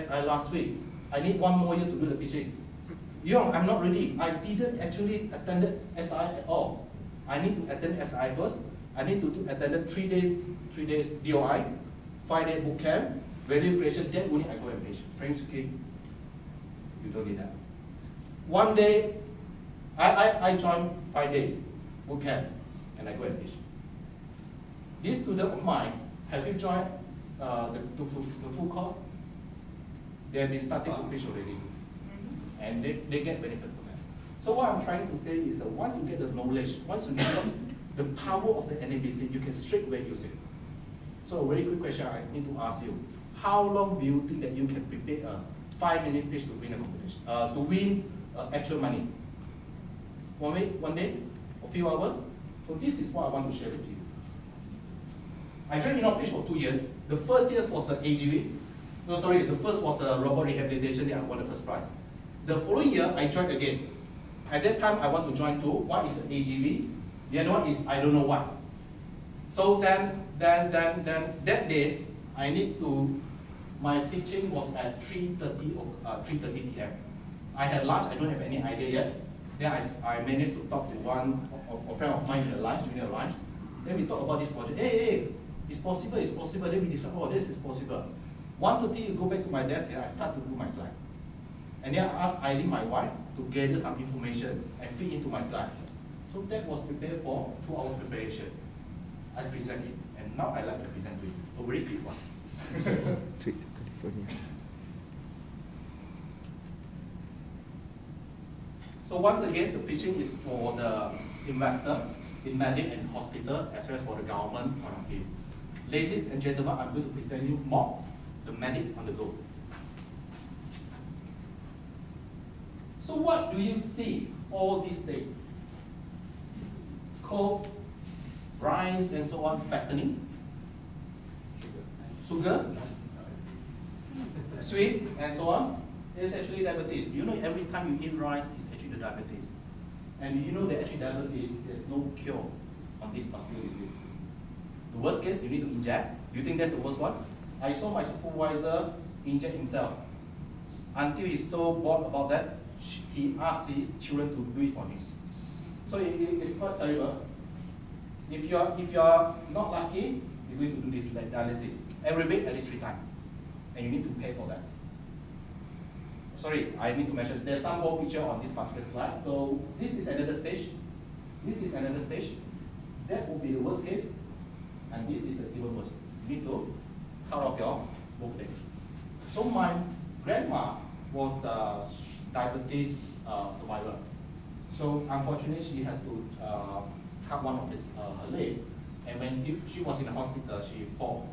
SI last week. I need 1 more year to do the pitching. I'm not ready. I didn't actually attend SI at all. I need to attend SI first. I need to attend 3 days DOI, 5-day boot camp, value creation, then only I go and pitch. Frankly speaking, you don't need that. One day, I joined 5 days boot camp, and I go and pitch. This student of mine, have you joined the full course? They have been starting to pitch already, and they get benefit from that. So what I'm trying to say is that once you get the knowledge, once you realize the power of the NABC, you can straight away use it. So a very quick question I need to ask you. How long do you think that you can prepare a 5-minute pitch to win a competition, to win actual money? 1 week, 1 day, a few hours? So this is what I want to share with you. I joined Inno-Pitch for 2 years. The first year was an AGV. No, sorry, the first was a robot rehabilitation that I won the first prize. The following year, I joined again. At that time, I want to join two. One is an AGV. The other one is I don't know what. So then that day, I need to, my teaching was at 3:30 p.m. I had lunch, I don't have any idea yet. Then I managed to talk to a friend of mine during the lunch. Then we talk about this project. Hey, it's possible. Then we decide, oh, this is possible. 1:30, you go back to my desk and I start to do my slide. And then I asked Eileen, my wife, to gather some information and feed into my slide. So that was prepared for 2 hours preparation. I present it, and now I like to present to you. A very quick one. So once again, the pitching is for the investor, in medic and hospital, as well as for the government point of view. Ladies and gentlemen, I'm going to present you more the medic on the go. So what do you see all these days? Coke, rice, and so on, fattening, sugar, sweet, and so on. It's actually diabetes. You know, every time you eat rice, it's actually the diabetes. And you know that actually diabetes, there's no cure on this particular disease. The worst case, you need to inject. Do you think that's the worst one? I saw my supervisor inject himself. Until he's so bored about that, he asked his children to do it for him. So it's quite terrible. If you're not lucky, you're going to do this dialysis every week at least 3 times, and you need to pay for that. Sorry, I need to mention there's some more picture on this particular slide. So this is another stage. This is another stage. That will be the worst case, and this is the even worse. You need to cut off your both legs. So my grandma was a diabetes survivor. So unfortunately, she has to cut one of her leg. And when she was in the hospital, she fell.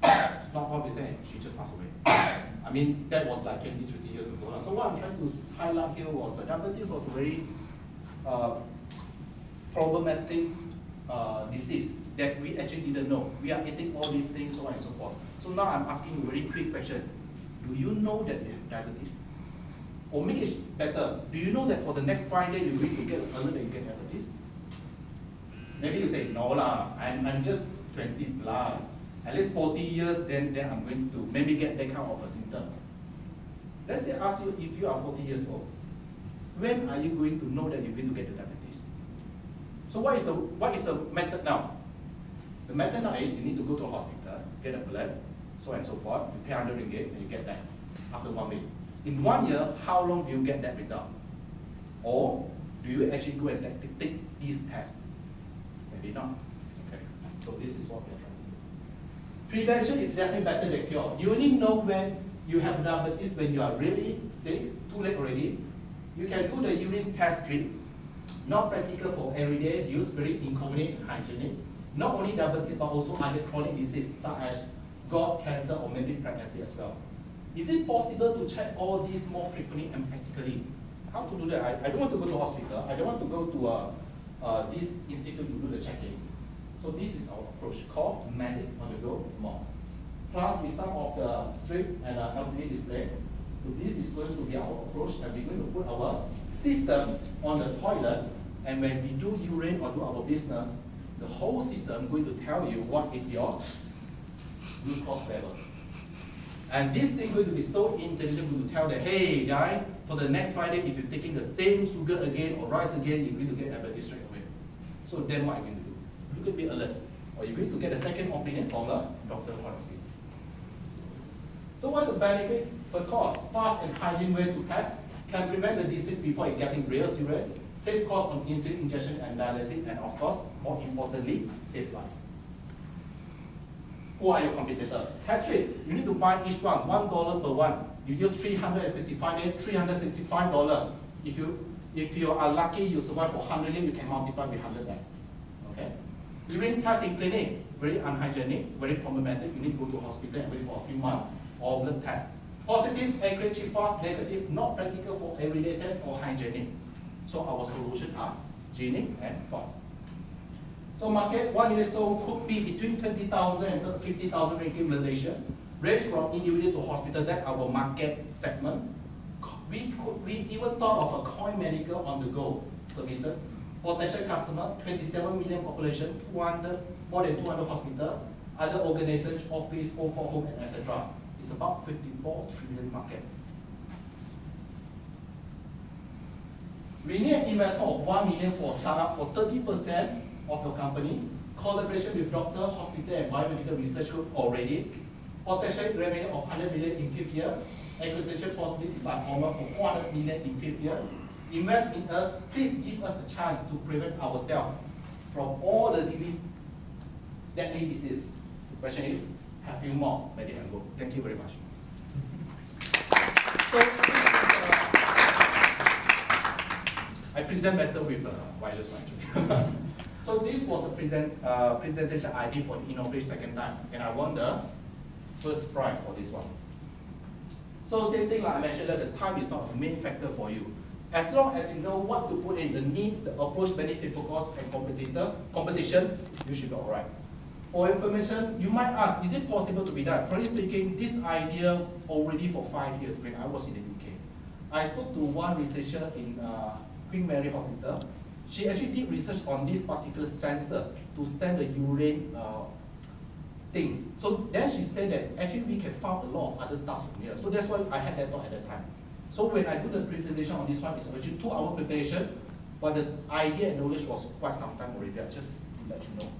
It's not what we say, she just passed away. I mean, that was like 20, 30 years ago. So what I'm trying to highlight here was that diabetes was a very problematic disease that we actually didn't know. We are eating all these things, so on and so forth. So now I'm asking you a very quick question. Do you know that you have diabetes? Or make it better, do you know that for the next Friday you're going to get alert that you get diabetes? Maybe you say, no lah, I'm just 20 plus. At least 40 years, then I'm going to maybe get that kind of a symptom. Let's say ask you, if you are 40 years old, when are you going to know that you're going to get the diabetes? So what is the method now? The method now is you need to go to a hospital, get a blood, so on and so forth, you pay 100 ringgit and you get that after 1 week. In 1 year, how long do you get that result? Or do you actually go and take these tests? Maybe not. Okay. So this is what we are trying to do. Prevention is definitely better than cure. You only know when you have diabetes when you are really sick, too late already. You can do the urine test strip, not practical for everyday use, very inconvenient and hygienic. Not only diabetes, but also other chronic diseases such as gout, cancer, or maybe pregnancy as well. Is it possible to check all these more frequently and practically? How to do that? I don't want to go to hospital. I don't want to go to this institute to do the checking. So this is our approach called Medic on the Go More. Plus with some of the strip and LCD display. So this is going to be our approach, and we're going to put our system on the toilet, and when we do urine or do our business, the whole system is going to tell you what is your glucose level. And this thing going to be so intelligent, going to tell that, hey, guy, for the next Friday, if you're taking the same sugar again or rice again, you're going to get diabetes straight away. So then what are you going to do? You could be alert. Or you're going to get a second opinion from a doctor point of view. So what's the benefit? Because fast and hygiene way to test can prevent the disease before it getting real serious, save cost on insulin injection and dialysis, and of course, more importantly, save life. Who are your competitors? Test rate. You need to buy each one, $1 per one. You use 365 days, $365. If you are lucky, you survive for 100 days, you can multiply with 100 days. Okay? During testing clinic, very unhygienic, very problematic. You need to go to hospital and wait for a few months or blood test. Positive, accurate, cheap, fast, negative, not practical for everyday test or hygienic. So our solutions are hygienic and fast. So market, 1 million stone could be between 20,000 and 50,000 ringgit Malaysia. Range from individual to hospital, that's our market segment. We even thought of a coin medical on the go services. Potential customer, 27 million population, more than 200 hospital, other organizations, office, for home, and etc. It's about 54 trillion market. We need an investment of 1 million for a startup for 30% of your company. Collaboration with doctor, hospital, and biomedical research group already. Potential revenue of 100 million in 5th year. Acquisition possibility by former for 400 million in 5th year. Invest in us. Please give us a chance to prevent ourselves from all the deadly disease. The question is, have you more? Ready and go. Thank you very much. So, I present better with wireless actually. So this was a presentation I did for the Inno-Pitch second time, and I won the first prize for this one. So same thing like I mentioned, that the time is not a main factor for you. As long as you know what to put in, the need, the approach, benefit, focus, and competition, you should be alright. For information, you might ask, is it possible to be done? Frankly speaking, this idea already for 5 years when I was in the UK. I spoke to one researcher in Queen Mary Hospital. She actually did research on this particular sensor to send the urine things. So then she said that actually we can find a lot of other stuff from here. So that's why I had that thought at that time. So when I do the presentation on this one, it's actually 2-hour preparation, but the idea and knowledge was quite some time already. Just to let you know.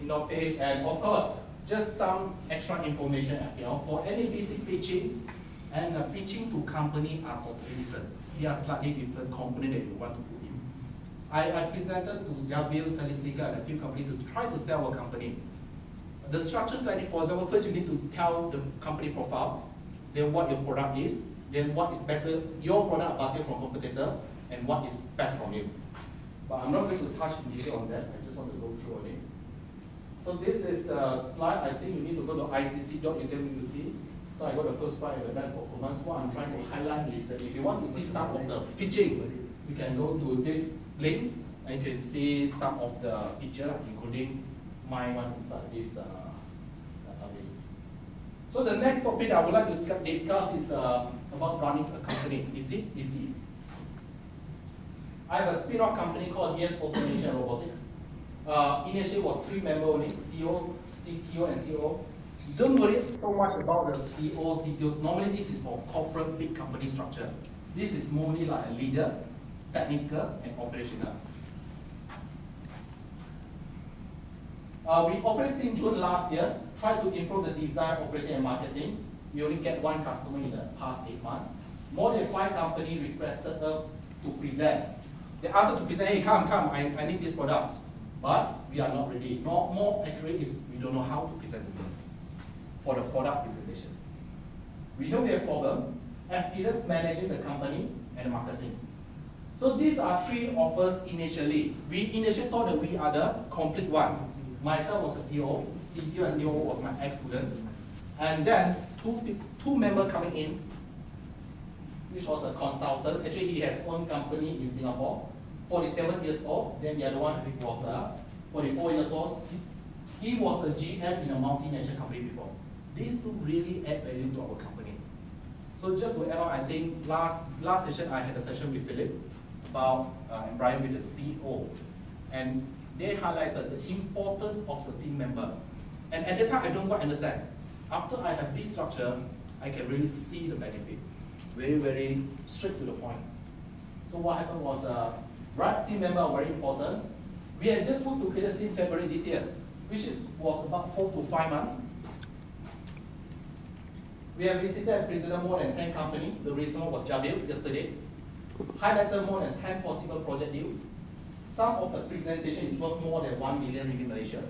Inno-Pitch, and of course, just some extra information here. For any basic pitching and pitching to company are totally different. They are slightly different component that you want to put in. I presented to Gabriel, Salistica, and a few companies to try to sell a company. The structure slightly, for example, first you need to tell the company profile, then what your product is, then what is better, your product better from competitor, and what is best from you. But I'm not going to touch in detail on that. I just want to go through on it. So this is the slide. I think you need to go to icc.ut to see. So I got the first part and the best performance. What I'm trying to highlight is that if you want to see some of the pitching, you can go to this link and you can see some of the picture, including my one inside this database. So the next topic I would like to discuss is about running a company. Is it easy? I have a spin-off company called Near Automation Robotics. Initially was 3 members only, CEO, CTO, and COO. Don't worry so much about the CEO, CTOs. Normally this is for corporate big company structure. This is mostly like a leader, technical, and operational. We operated in June last year, tried to improve the design, operating, and marketing. We only get 1 customer in the past 8 months. More than 5 companies requested us to present. They asked us to present, hey, come, I need this product. But we are not ready. More accurate is we don't know how to present to them for the product presentation. We know we have a problem as leaders managing the company and the marketing. So these are 3 offers initially. We initially thought that we are the complete one. Myself was a CEO, CTO and COO was my ex-student. And then two members coming in, which was a consultant. Actually, he has own company in Singapore. 47 years old, then the other one was 44 years old. He was a GM in a multinational company before. These 2 really add value to our company. So just to add on, I think last session I had a session with Philip about and Brian with the CEO. and they highlighted the importance of the team member. And at that time, I don't quite understand. After I have this structure, I can really see the benefit. Very, very straight to the point. So what happened was, right team member are very important. We had just moved to Peter in February this year, which was about 4 to 5 months. We have visited and presented more than 10 companies. The recent one was Jabil yesterday. Highlighted more than 10 possible project deals. Some of the presentation is worth more than 1 million in Malaysia.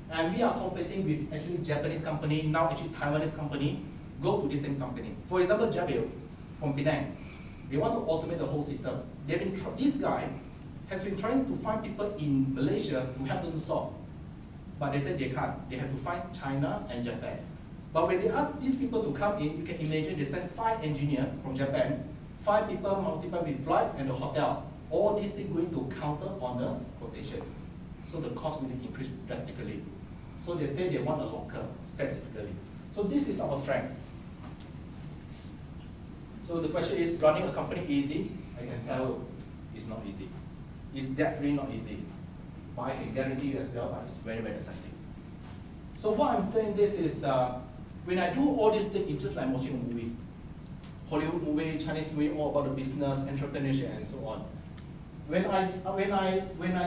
And we are competing with actually Japanese company, now actually Taiwanese company, go to the same company. For example, Jabil from Penang. They want to automate the whole system. This guy has been trying to find people in Malaysia to help them to solve. But they said they can't. They have to find China and Japan. But when they ask these people to come in, you can imagine they send 5 engineers from Japan, 5 people multiplied with flight and the hotel. All these things going to counter on the quotation. So the cost will increase drastically. So they say they want a locker specifically. So this is our strength. So the question is, running a company easy? I can tell you, it's not easy. It's definitely not easy. But I can guarantee you as well, but it's very, very exciting. So what I'm saying this is, when I do all these things, it's just like watching a movie. Hollywood movie, Chinese movie, all about the business, entrepreneurship, and so on. When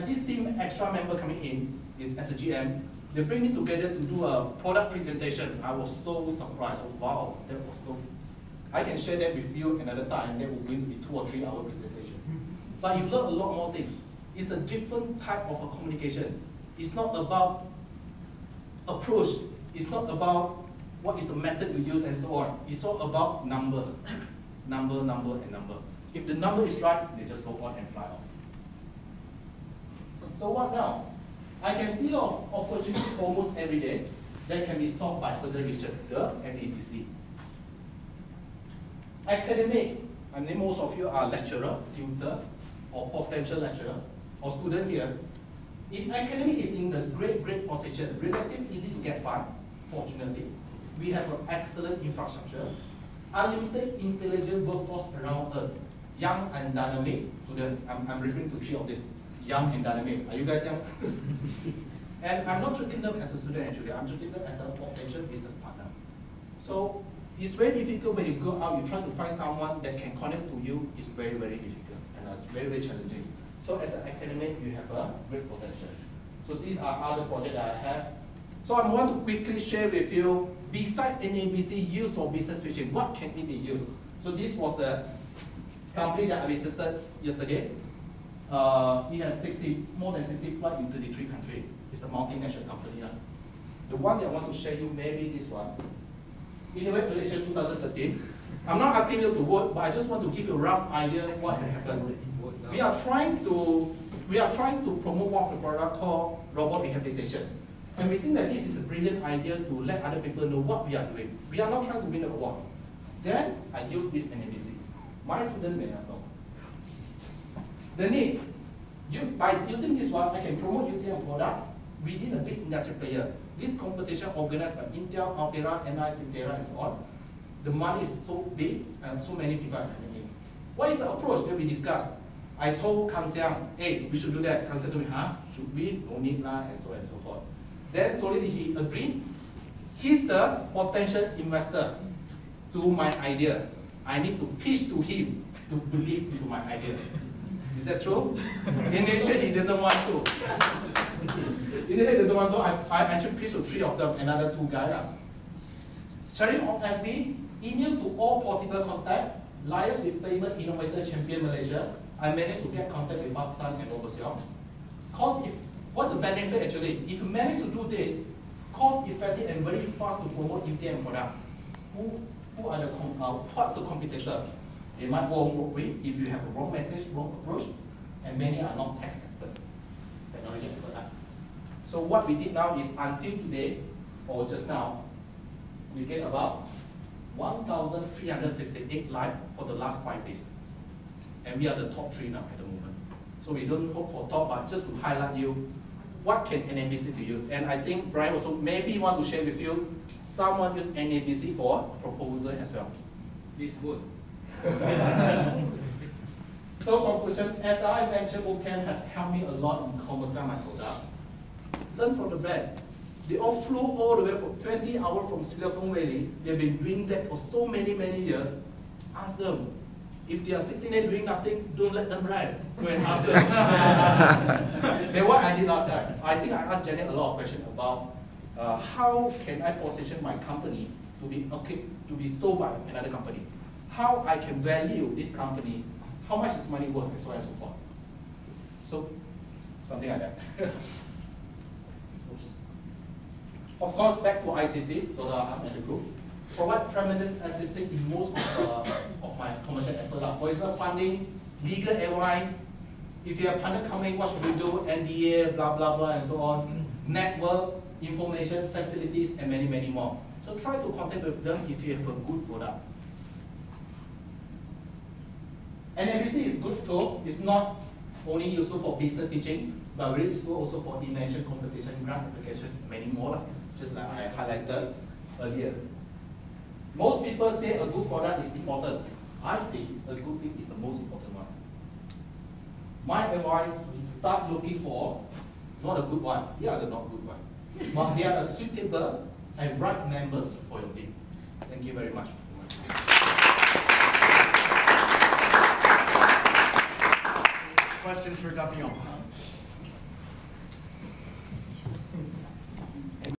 this team extra member coming in, is as a GM, they bring me together to do a product presentation. I was so surprised. Oh, wow, that was so. I can share that with you another time. That will going to be 2 or 3 hour presentation. But you learn a lot more things. It's a different type of a communication. It's not about approach. It's not about what is the method you use and so on. It's all about number. Number, number, and number. If the number is right, they just go on and fly off. So what now? I can see the opportunity almost every day that can be solved by further research, the NABC. Academic, I mean most of you are lecturer, tutor, or potential lecturer, or student here. In academic is in the great position, relatively easy to get fund, fortunately. We have an excellent infrastructure, unlimited intelligent workforce around us, young and dynamic students. I'm referring to 3 of this, young and dynamic. Are you guys young? And I'm not treating them as a student actually, I'm treating them as a potential business partner. So it's very difficult when you go out, you try to find someone that can connect to you, it's very, very difficult and very, very challenging. So as an academic, you have a great potential. So these are other projects that I have. So I want to quickly share with you, besides NABC used for business pitching, what can it be used? So this was the company that I visited yesterday. It has more than 60 flights in 33 countries. It's a multinational company. The one that I want to share you, maybe this one. Inno-Pitch Malaysia 2013. I'm not asking you to vote, but I just want to give you a rough idea of what had happened. We are trying to promote one of the product called robot rehabilitation. And we think that this is a brilliant idea to let other people know what we are doing. We are not trying to win the award. Then I use this NABC. My student may not know. The need. By using this one, I can promote UTM product within a big industry player. This competition organized by Intel, Altera, NIC, Intera, and so on. The money is so big and so many people are coming in. What is the approach that we discussed? I told Kang Xiang, hey, we should do that. Kang Xiang told me, should we? No need lah, and so on and so forth. Then slowly he agreed. He's the potential investor to my idea. I need to pitch to him to believe into my idea. Is that true? Initially, he doesn't want to. Initially, he doesn't want to. I actually pitched to 3 of them, another 2 guys. Sharing on FB, email to all possible contacts, liaise with famous innovator champion Malaysia. I managed to get contact with Mark Stan and Robert Xiong. What's the benefit actually? If you manage to do this, cost effective and very fast to promote UTM product, what's the competitor? They might won't work with if you have a wrong message, wrong approach, and many are not tech expert, technology expert. So what we did now is until today, or just now, we get about 1,368 live for the last 5 days. And we are the top 3 now at the moment. So we don't hope for top, but just to highlight you, what can NABC to use? And I think Brian also maybe want to share with you, someone use NABC for proposal as well. This would. So conclusion, SI Venture Bootcamp has helped me a lot in commercialize my product. Learn from the best. They all flew all the way for 20 hours from Silicon Valley. They've been doing that for so many years. Ask them. If they are sitting there doing nothing, don't let them rest. Go and ask them. Then what I did last time, I think I asked Janet a lot of questions about how can I position my company to be sold by another company. How I can value this company, how much is money worth, and so on and so forth. So, something like that. Oops. Of course, back to ICC, Total Arm and the group. Provide tremendous assistance in most of my commercial effort. For example, funding, legal advice. If you have partner coming, what should we do? NDA, blah, blah, blah, and so on. Network, information, facilities, and many more. So try to contact with them if you have a good product. NABC is good tool. It's not only useful for business pitching, but very useful also for invention, competition, grant application, many more, just like I highlighted earlier. Most people say a good product is important. I think a good thing is the most important one. My advice, start looking for not a good one. They are the not good one. But they are a suitable and right members for your team. Thank you very much. Questions for Davion?